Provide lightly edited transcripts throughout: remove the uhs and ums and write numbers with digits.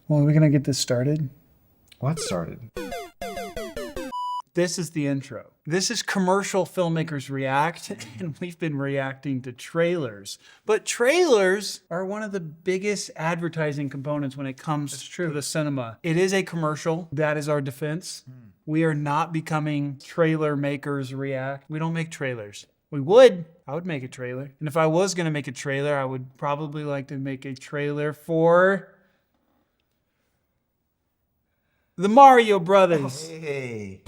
Well, are we gonna get this started? What started? This is the intro. This is Commercial Filmmakers React, and we've been reacting to trailers. But trailers are one of the biggest advertising components when it comes to the cinema. It is a commercial. That is our defense. We are not becoming trailer makers react. We don't make trailers. We would. I would make a trailer. And if I was going to make a trailer, I would probably like to make a trailer for the Mario Brothers. Hey.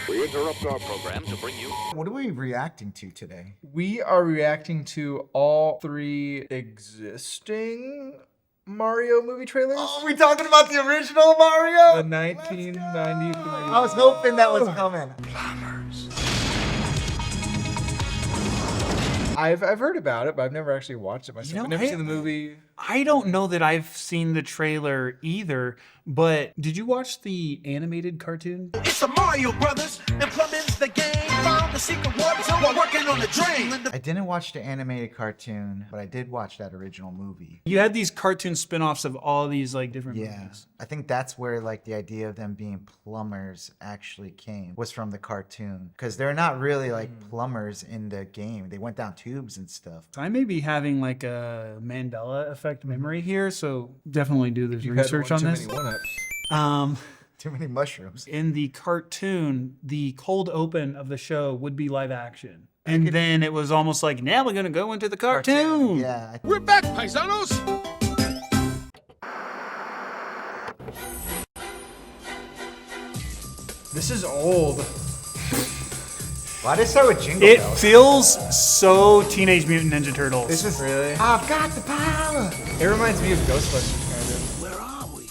We interrupt our program to bring you... What are we reacting to today? We are reacting to all three existing Mario movie trailers. Oh, we talking about the original Mario? The 1993. I was hoping that was coming. I've heard about it, but I've never actually watched it myself. You know, I've never seen the movie. I don't know that I've seen the trailer either, but did you watch the animated cartoon? It's the Mario Brothers, and plumbing's the game. Found the secret warp zone while working on the drain. I didn't watch the animated cartoon, but I did watch that original movie. You had these cartoon spin-offs of all these like different Yeah, movies. I think that's where like the idea of them being plumbers actually came, was from the cartoon. Because they're not really like plumbers in the game. They went down tubes and stuff. I may be having like a Mandela effect memory here, so definitely do this You had research one on too this. many one-ups. Too many mushrooms. In the cartoon, the cold open of the show would be live action. And then it was almost like, now we're gonna go into the cartoon. Yeah. We're back, paisanos! This is old. Why did it start with Jingle It Bells? feels so Teenage Mutant Ninja Turtles. This is Really? I've got the power. It reminds me of Ghostbusters, kind of. Where are we?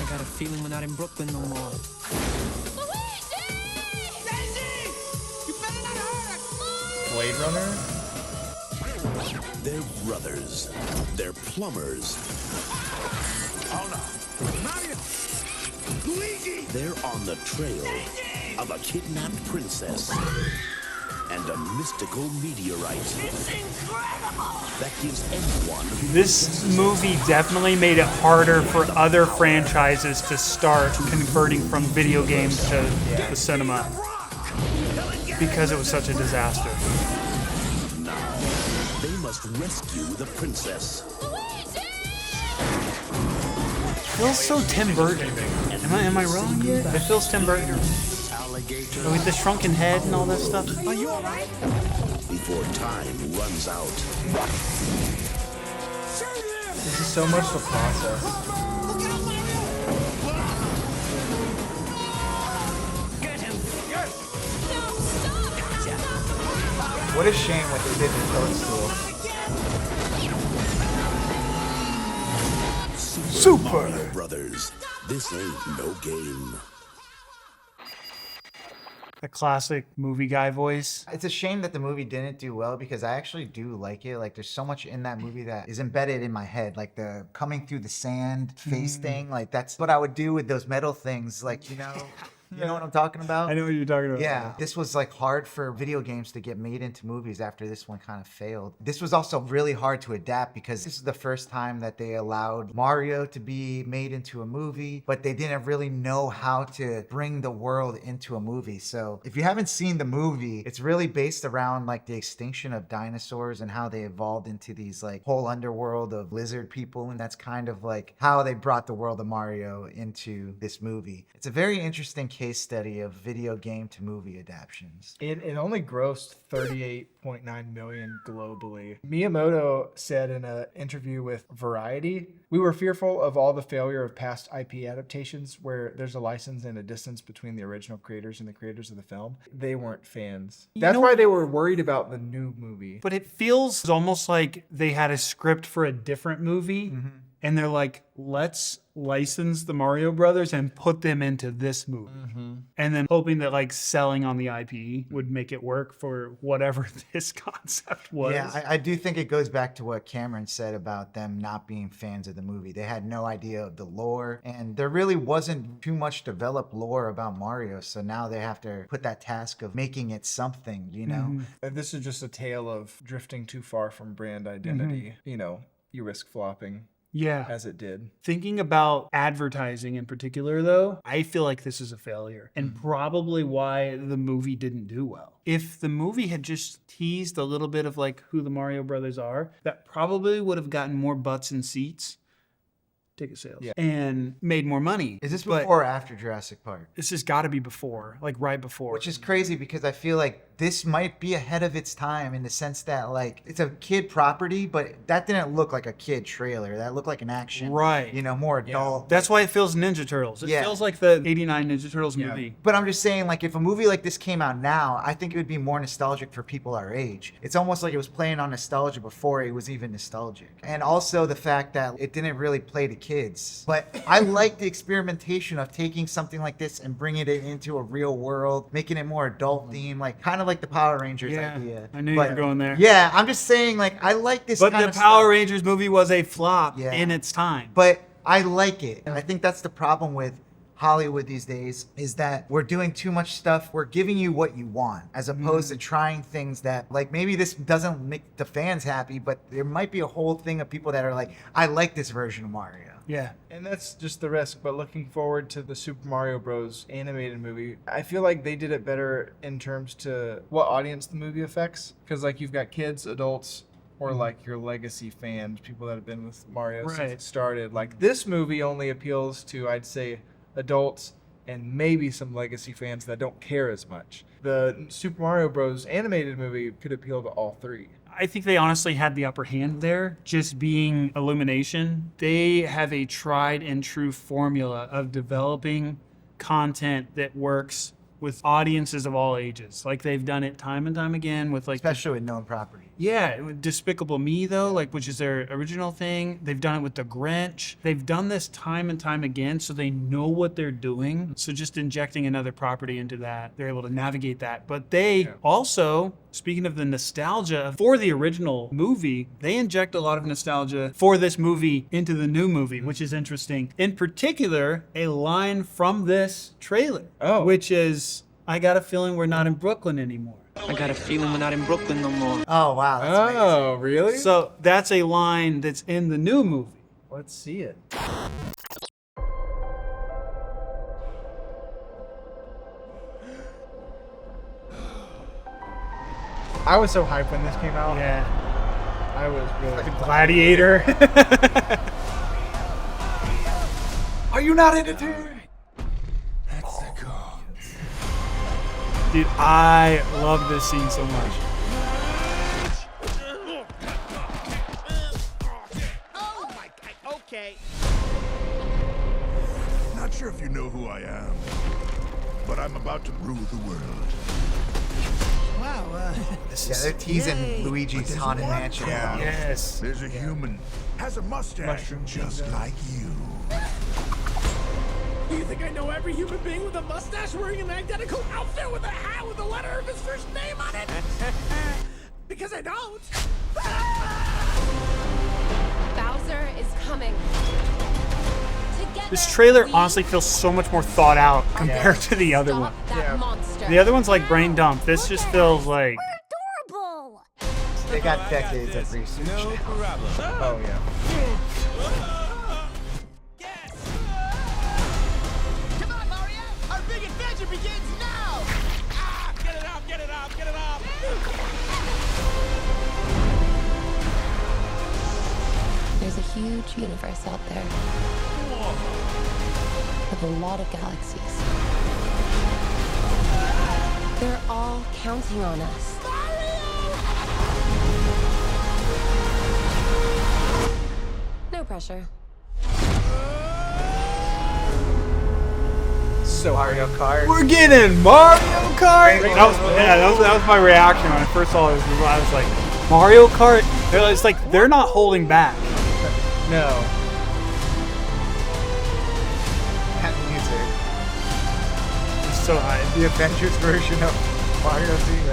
I got a feeling we're not in Brooklyn no more. Blade Runner. They're brothers. They're plumbers. Oh no. Mario! Luigi! They're on the trail of a kidnapped princess and a mystical meteorite. It's incredible! That gives anyone who This movie definitely made it harder for other franchises to start converting from video games to the cinema because it was such a disaster. they must rescue the princess. It feels so Tim Burton. Am I wrong here? It feels Tim Burton. With the shrunken head and all that stuff. Are you alright? Before time runs out. This is so much the process. What a shame what they did to Toadstool. Super Mario Brothers. This ain't no game. The classic movie guy voice. It's a shame that the movie didn't do well because I actually do like it. Like there's so much in that movie that is embedded in my head. Like the coming through the sand face thing. Like that's what I would do with those metal things. Like, you know what I'm talking about? I know what you're talking about. Yeah, this was like hard for video games to get made into movies after this one kind of failed. This was also really hard to adapt because this is the first time that they allowed Mario to be made into a movie, but they didn't really know how to bring the world into a movie. So if you haven't seen the movie, it's really based around like the extinction of dinosaurs and how they evolved into these like whole underworld of lizard people. And that's kind of like how they brought the world of Mario into this movie. It's a very interesting case study of video game to movie adaptations. It only grossed 38.9 million globally. Miyamoto said in an interview with Variety, "We were fearful of all the failure of past IP adaptations where there's a license and a distance between the original creators and the creators of the film. They weren't fans. That's why they were worried about the new movie." But it feels almost like they had a script for a different movie. And they're like, let's license the Mario Brothers and put them into this movie. And then hoping that like selling on the IP would make it work for whatever this concept was. Yeah, I do think it goes back to what Cameron said about them not being fans of the movie. They had no idea of the lore, and there really wasn't too much developed lore about Mario. So now they have to put that task of making it something, you know? This is just a tale of drifting too far from brand identity. You know, you risk flopping. Yeah. as it did. Thinking about advertising in particular, though, I feel like this is a failure and probably why the movie didn't do well. If the movie had just teased a little bit of like who the Mario Brothers are, that probably would have gotten more butts and seats, ticket sales, and made more money. Is this But before or after Jurassic Park? this has got to be before, like right before. Which is crazy because I feel like this might be ahead of its time in the sense that like it's a kid property, but that didn't look like a kid trailer. That looked like an action, Right. You know, more adult. That's why it feels Ninja Turtles. It Yeah. feels like the 89 Ninja Turtles movie. But I'm just saying, like, if a movie like this came out now, I think it would be more nostalgic for people our age. It's almost like it was playing on nostalgia before it was even nostalgic. And also the fact that it didn't really play to kids. But I like the experimentation of taking something like this and bringing it into a real world, making it more adult themed, like kind of like the Power Rangers idea. I knew you were going there. Yeah, I'm just saying, like, I like this But kind the of Power stuff. Rangers movie was a flop Yeah. in its time. But I like it. And I think that's the problem with Hollywood these days is that we're doing too much stuff. We're giving you what you want as opposed to trying things that like maybe this doesn't make the fans happy, but there might be a whole thing of people that are like, I like this version of Mario. Yeah. And that's just the risk. But looking forward to the Super Mario Bros. Animated movie, I feel like they did it better in terms to what audience the movie affects. Because like you've got kids, adults, or like your legacy fans, people that have been with Mario since Right. it started. Like this movie only appeals to, I'd say, adults and maybe some legacy fans that don't care as much. The Super Mario Bros. Animated movie could appeal to all three. I think they honestly had the upper hand there, just being Illumination. They have a tried and true formula of developing content that works with audiences of all ages. Like they've done it time and time again with like Especially with known property. Yeah, with Despicable Me though, like which is their original thing. They've done it with The Grinch. They've done this time and time again, so they know what they're doing. So just injecting another property into that, they're able to navigate that. But they also, speaking of the nostalgia for the original movie, they inject a lot of nostalgia for this movie into the new movie, which is interesting. In particular, a line from this trailer, which is, "I got a feeling we're not in Brooklyn anymore." I got a feeling we're not in Brooklyn no more. Oh, wow. That's amazing. Oh, really? So that's a line that's in the new movie. Let's see it. I was so hyped when this came out. Yeah. I was really Gladiator. Are you not entertained? Dude, I love this scene so much. Oh my god, okay. Not sure if you know who I am, but I'm about to rule the world. Yeah, they're teasing Luigi's Haunted Mansion. Yeah. Yes. There's a human, has a mustache, just like you. Do you think I know every human being with a mustache wearing an identical outfit with a hat with the letter of his first name on it? Because I don't. Bowser is coming. This trailer honestly feels so much more thought out compared to the other one. That monster. The other one's like brain dump. This just feels like, Adorable. They got decades of research. Oh yeah. Come on, Mario! Our big adventure begins now! Ah! Get it off, get it off, get it off! There's a huge universe out there. With a lot of galaxies. They're all counting on us. No pressure. So Mario Kart. we're getting Mario Kart. That was my reaction when I first saw this. I was like, Mario Kart? It's like they're not holding back. No. That music. It's so high. The Avengers version of Mario Team.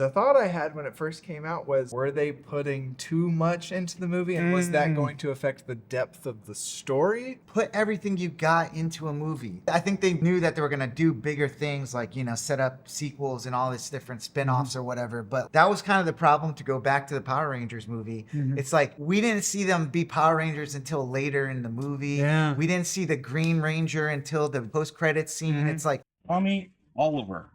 Right. The thought I had when it first came out was, were they putting too much into the movie, and was that going to affect the depth of the story? Put everything you got into a movie. I think they knew that they were gonna do bigger things, like, you know, set up sequels and all this different spin-offs or whatever. But that was kind of the problem, to go back to the Power Rangers movie. It's like, we didn't see them be Power Rangers until later in the movie. Yeah. We didn't see the Green Ranger until the post-credits scene. It's like, Tommy Oliver.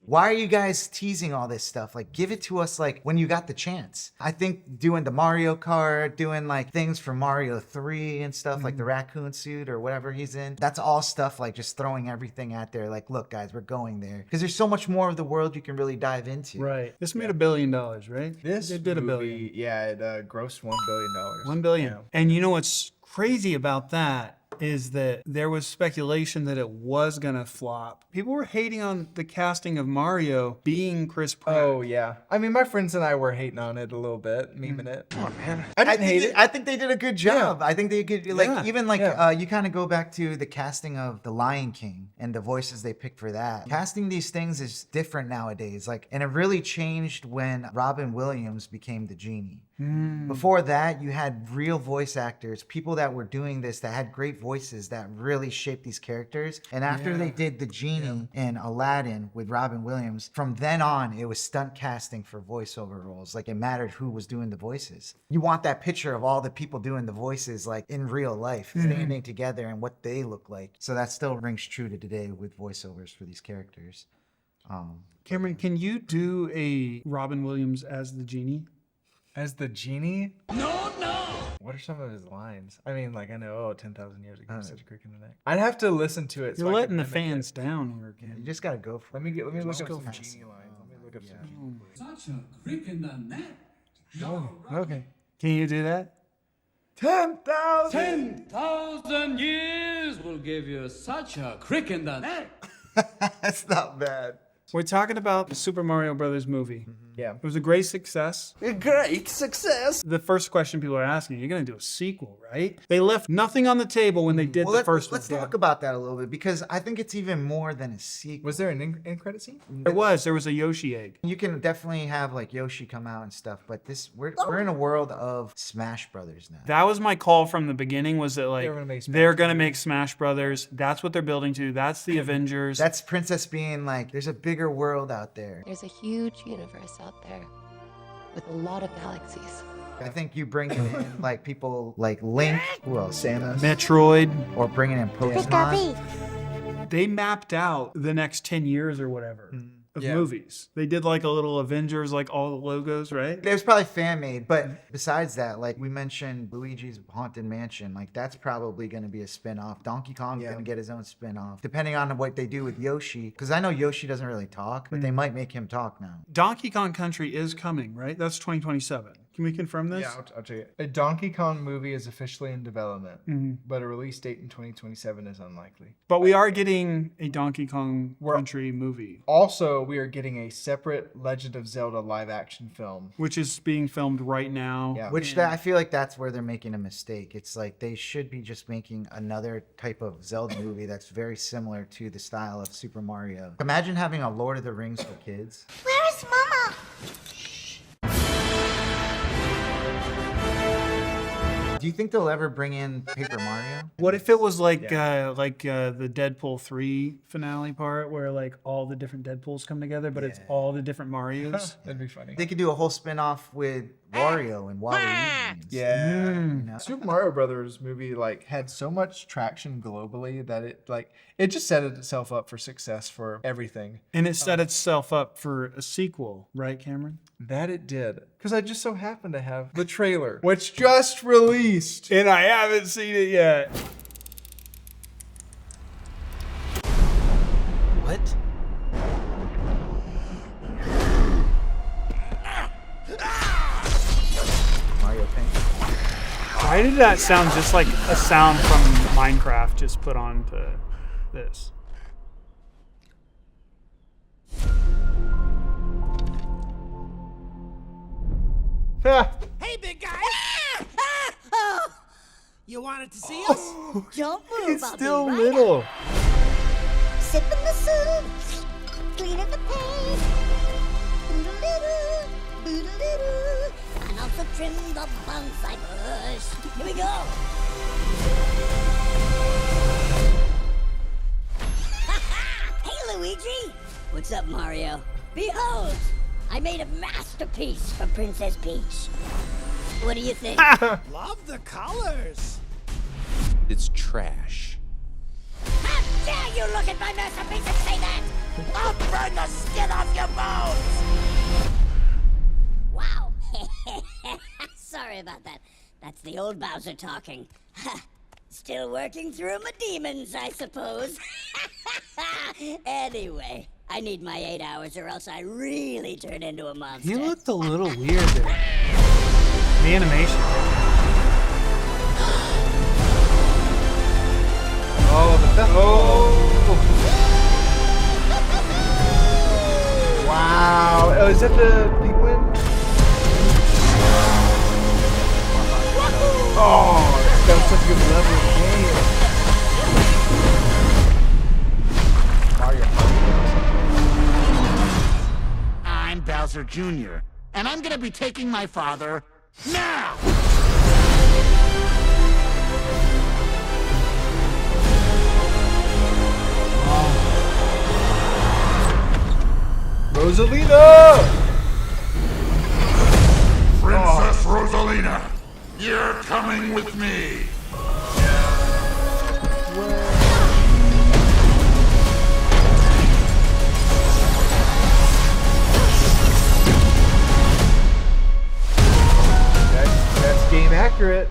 why are you guys teasing all this stuff? Like, give it to us, like, when you got the chance. I think doing the Mario Kart, doing like things from Mario 3 and stuff, like the raccoon suit or whatever he's in, that's all stuff like just throwing everything out there. Like, look, guys, we're going there. Because there's so much more of the world you can really dive into. Right. This made $1 billion, right? This it did $1 movie, billion. yeah, it grossed $1 billion. $1 billion. Yeah. And you know what's crazy about that is that there was speculation that it was gonna flop. People were hating on the casting of Mario being Chris Pratt. Oh yeah. I mean, my friends and I were hating on it a little bit, memeing it. Come on, man. I didn't hate it. I think they did a good job. I think they could, like, Yeah. even like, Yeah. you kind of go back to the casting of The Lion King and the voices they picked for that. Casting these things is different nowadays. Like, and it really changed when Robin Williams became the genie. Before that, you had real voice actors, people that were doing this, that had great voices that really shaped these characters. And after they did the genie in Aladdin with Robin Williams, from then on, it was stunt casting for voiceover roles. Like, it mattered who was doing the voices. You want that picture of all the people doing the voices, like in real life, standing together and what they look like. So that still rings true to today with voiceovers for these characters. Cameron, can you do a Robin Williams as the genie? As the genie? No, no! What are some of his lines? I mean, like, I know, 10,000 years ago, such a crick in the neck. I'd have to listen to it. You're so I letting can the mimic it. fans down here, You Cam. just gotta go for it. Let me look up go some fast. genie lines. Let me look up some genie. Such a crick in the neck. Okay. Can you do that? 10,000! 10,000 years will give you such a crick in the neck. That's not bad. We're talking about the Super Mario Brothers movie. Yeah. It was a great success. A great success. The first question people are asking, you're going to do a sequel, right? They left nothing on the table when they did the first let's one. talk about that a little bit, because I think it's even more than a sequel. Was there an end credit scene? There was a Yoshi egg. You can definitely have like Yoshi come out and stuff, but we're in a world of Smash Brothers now. That was my call from the beginning, was that like, They're gonna make Smash they're going to make Smash Brothers. That's what they're building to. That's the Avengers. That's Princess being like, there's a bigger world out there. There's a huge universe out there with a lot of galaxies. I think you bring in like people like Link, who else? Samus, Metroid. or bringing in Pokemon. They mapped out the next 10 years or whatever of movies. They did like a little Avengers, like all the logos, right? It was probably fan made, but besides that, like we mentioned Luigi's Haunted Mansion, like that's probably going to be a spin-off. Donkey Kong's going to get his own spin-off, depending on what they do with Yoshi. Because I know Yoshi doesn't really talk, but they might make him talk now. Donkey Kong Country is coming, right? That's 2027. Can we confirm this? Yeah, I'll tell you. A Donkey Kong movie is officially in development, but a release date in 2027 is unlikely. But we are getting a Donkey Kong Country movie, Also, we are getting a separate Legend of Zelda live-action film. which is being filmed right now. Yeah. Which I feel like that's where they're making a mistake. It's like they should be just making another type of Zelda movie that's very similar to the style of Super Mario. Imagine having a Lord of the Rings for kids. Where is Mama? Do you think they'll ever bring in Paper Mario? What if it was like the Deadpool 3 finale part where like all the different Deadpools come together, but it's all the different Marios? That'd be funny. They could do a whole spin-off with Wario and Waluigi. Yeah. Super Mario Brothers movie like had so much traction globally that it just set itself up for success for everything. And it set itself up for a sequel, right, Cameron? That it did. Because I just so happened to have the trailer, which just released. And I haven't seen it yet. What? Mario Paint. Why did that sound just like a sound from Minecraft just put on to this? Hey, big guy! Oh, you wanted to see us? Don't move. It's I'll be still right little. up. Sipping the soup, cleaning the paint. And also trim the bonsai bush. Here we go. Hey, Luigi. What's up, Mario? Behold, I made a masterpiece for Princess Peach. What do you think? Love the colors. It's trash. How dare you look at my masterpiece and say that? I'll burn the skin off your bones! Wow. Sorry about that. That's the old Bowser talking. Still working through my demons, I suppose. Anyway, I need my 8 hours or else I really turn into a monster. He looked a little weird there. The animation. Oh, the festival. Oh. Wow. Oh, is that the penguin? Oh, that was such a good level of game. Mario. I'm Bowser Jr., and I'm gonna be taking my father now! Rosalina! Princess Rosalina, you're coming with me! That's game accurate.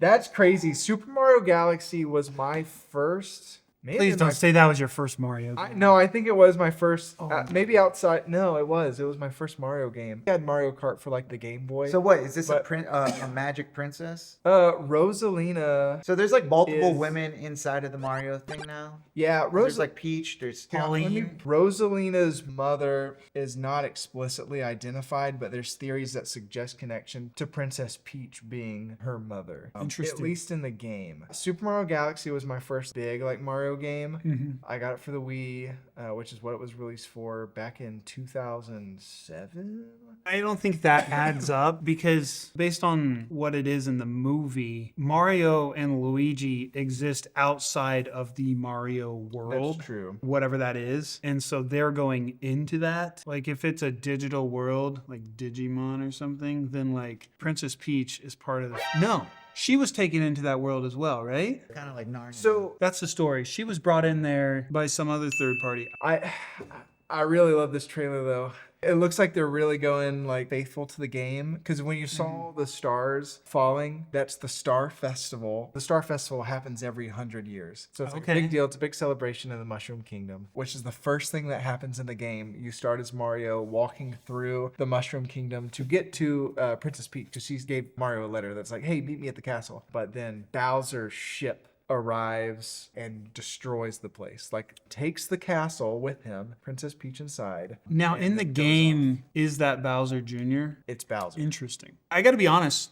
That's crazy. Super Mario Galaxy was my first. Please don't say that was your first Mario game. No, I think it was my first. Maybe outside. No, it was. It was my first Mario game. I had Mario Kart for like the Game Boy. So what is this a magic princess? Rosalina. So there's like multiple women inside of the Mario thing now. Yeah, There's like Peach. There's Pauline. Rosalina's mother is not explicitly identified, but there's theories that suggest connection to Princess Peach being her mother. Interesting. At least in the game. Super Mario Galaxy was my first big like Mario game. I got it for the Wii, which is what it was released for back in 2007. I don't think that adds up because based on what it is in the movie, Mario and Luigi exist outside of the Mario world. That's true. Whatever that is. And so they're going into that. Like if it's a digital world, like Digimon or something, then like Princess Peach is part of the... No. She was taken into that world as well, right? kind of like Narnia. So That's the story. She was brought in there by some other third party. I really love this trailer though. It looks like they're really going like faithful to the game because when you saw the stars falling, that's the Star Festival. The Star Festival happens every 100 years. So it's like a big deal. It's a big celebration in the Mushroom Kingdom, which is the first thing that happens in the game. You start as Mario walking through the Mushroom Kingdom to get to Princess Peach because she gave Mario a letter that's like, hey, meet me at the castle. But then Bowser's ship arrives and destroys the place, like takes the castle with him, Princess Peach inside. Now in the game, is that Bowser Jr.? It's Bowser. Interesting. I gotta be honest,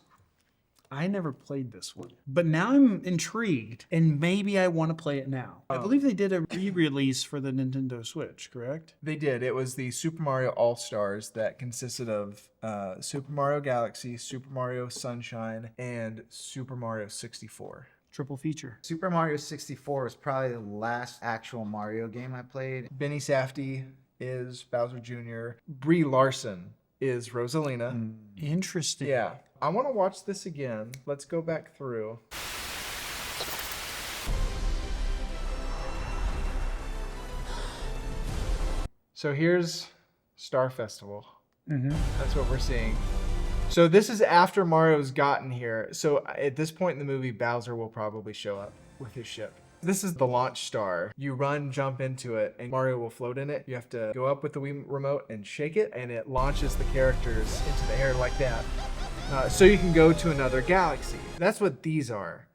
I never played this one, but now I'm intrigued and maybe I want to play it now. I believe they did a re-release for the Nintendo Switch, correct? They did. It was the Super Mario All-Stars that consisted of Super Mario Galaxy, Super Mario Sunshine, and Super Mario 64. Triple feature. Super Mario 64 was probably the last actual Mario game I played. Benny Safdie is Bowser Jr. Brie Larson is Rosalina. Interesting. Yeah. I want to watch this again. Let's go back through. So here's Star Festival. That's what we're seeing. So this is after Mario's gotten here. So at this point in the movie, Bowser will probably show up with his ship. This is the launch star. You run, jump into it, and Mario will float in it. You have to go up with the Wii remote and shake it, and it launches the characters into the air like that. So you can go to another galaxy. That's what these are.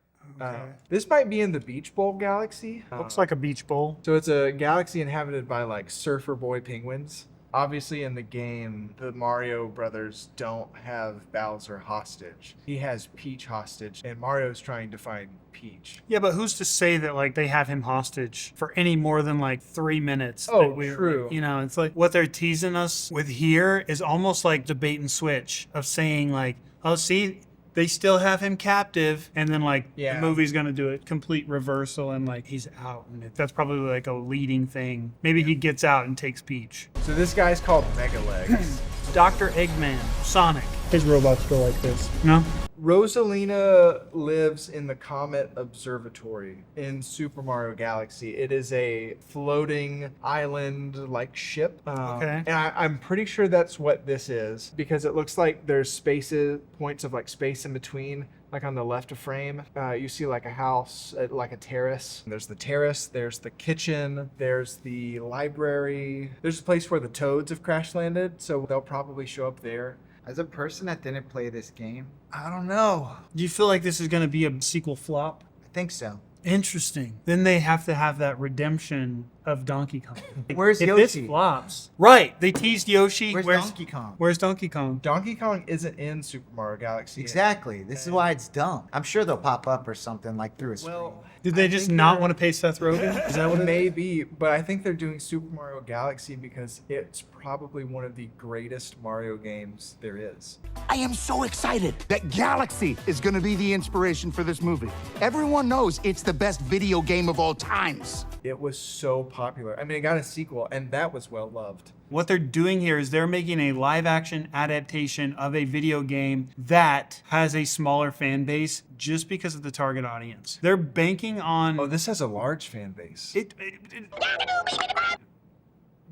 This might be in the Beach Bowl galaxy. Looks like a beach bowl. So it's a galaxy inhabited by like surfer boy penguins. Obviously, in the game, the Mario brothers don't have Bowser hostage. He has Peach hostage, and Mario's trying to find Peach. Yeah, but who's to say that like they have him hostage for any more than like 3 minutes? Oh, that true. You know, it's like what they're teasing us with here is almost like the bait and switch of saying like, oh, see, they still have him captive, and then like the movie's gonna do a complete reversal, and like he's out, and that's probably like a leading thing. Maybe he gets out and takes Peach. So this guy's called Mega Legs. Dr. Eggman, Sonic. His robots go like this. No? Rosalina lives in the Comet Observatory in Super Mario Galaxy. It is a floating island-like ship. Okay. And I'm pretty sure that's what this is, because it looks like there's spaces, points of like space in between. Like on the left of frame, you see like a house, like a terrace. There's the terrace, there's the kitchen, there's the library. There's a place where the toads have crash landed, so they'll probably show up there. As a person that didn't play this game, I don't know. Do you feel like this is gonna be a sequel flop? I think so. Interesting. Then they have to have that redemption of Donkey Kong. Where's if Yoshi? This flops. Right. They teased Yoshi. Where's Donkey Kong? Where's Donkey Kong? Donkey Kong isn't in Super Mario Galaxy. Exactly. This is why it's dumb. I'm sure they'll pop up or something like through a screen. Well, Did they just not want to pay Seth Rogen? Is that what it is? Maybe, but I think they're doing Super Mario Galaxy because it's probably one of the greatest Mario games there is. I am so excited that Galaxy is going to be the inspiration for this movie. Everyone knows it's the best video game of all times. It was so popular. I mean, it got a sequel, and that was well loved. What they're doing here is they're making a live action adaptation of a video game that has a smaller fan base just because of the target audience. They're banking on... Oh, this has a large fan base.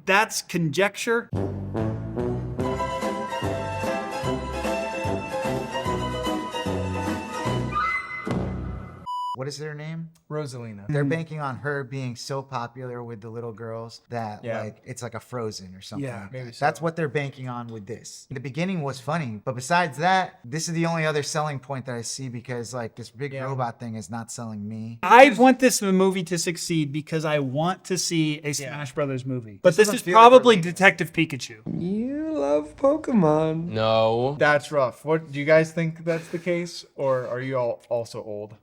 That's conjecture. What is their name? Rosalina. They're banking on her being so popular with the little girls that like it's like a Frozen or something. Yeah, like maybe that. so. That's what they're banking on with this. The beginning was funny, but besides that, this is the only other selling point that I see because like this big robot thing is not selling me. I want this movie to succeed because I want to see a Smash Brothers movie. But this doesn't is feel like probably we're- Detective Pikachu. You love Pokemon. No. That's rough. What do you guys think that's the case, or are you all also old?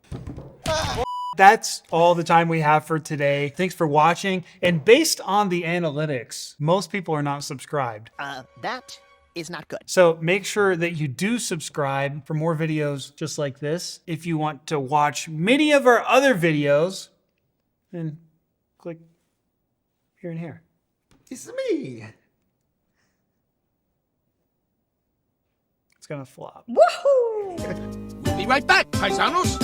That's all the time we have for today. Thanks for watching. And based on the analytics, most people are not subscribed. That is not good. So make sure that you do subscribe for more videos just like this. If you want to watch many of our other videos, then click here and here. It's me. It's gonna flop. We'll be right back, paisanos.